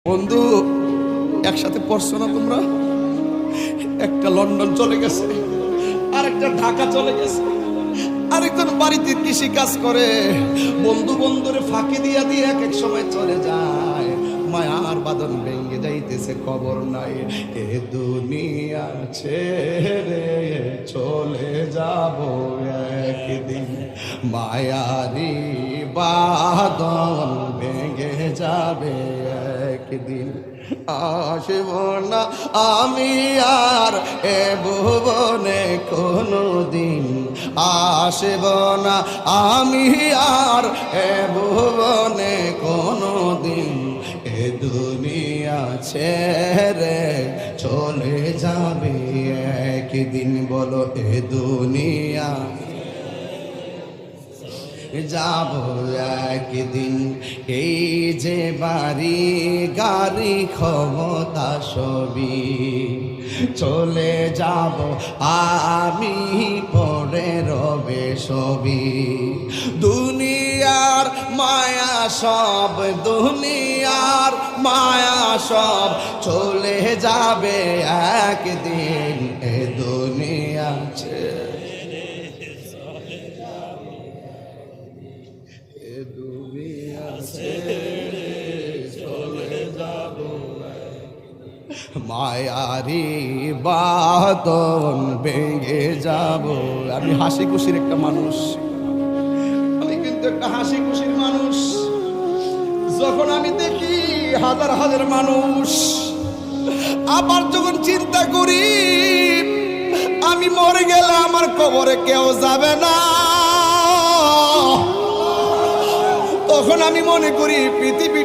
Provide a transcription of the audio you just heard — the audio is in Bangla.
বন্ধু একসাথে পড়ছো না তোমরা? একটা লন্ডন চলে গেছে, আরেকটা ঢাকা চলে গেছে, আরেকজন বাড়িতে কৃষি কাজ করে। বন্ধু বন্ধুরে ফাঁকি দিয়া দিয়ে এক এক সময় চলে যায়। মায়ার বাঁধন ভেঙে যাইতেছে, খবর নাই। এ দুনিয়া ছেড়ে চলে যাব একদিন, মায়ারি বাঁধন ভেঙে যাবে একদিন। আসব না আমি আর এ ভুবনে কোনো দিন, আসব না আমি আর এ ভুবনে কোনো দিন। এ দুনিয়া ছেড়ে চলে যাবে একদিন, বলো এ দুনিয়া যাব একদিন। এই যে বাড়ি গাড়ি ক্ষমতা সবই চলে যাব আমি, পরে রবে সবই। দুনিয়ার মায়া সব, দুনিয়ার মায়া সব চলে যাবে একদিন। এ দুনিয়া মায়ারি বাঁধন ভেঙে যাব। আমি হাসি খুশির একটা মানুষ, আমি কিন্তু একটা হাসি খুশির মানুষ। যখন আমি দেখি হাজার হাজার মানুষ, আবার যখন চিন্তা করি আমি মরে গেলে আমার কবরে কেউ যাবে না, তখন আমি মনে করি পৃথিবী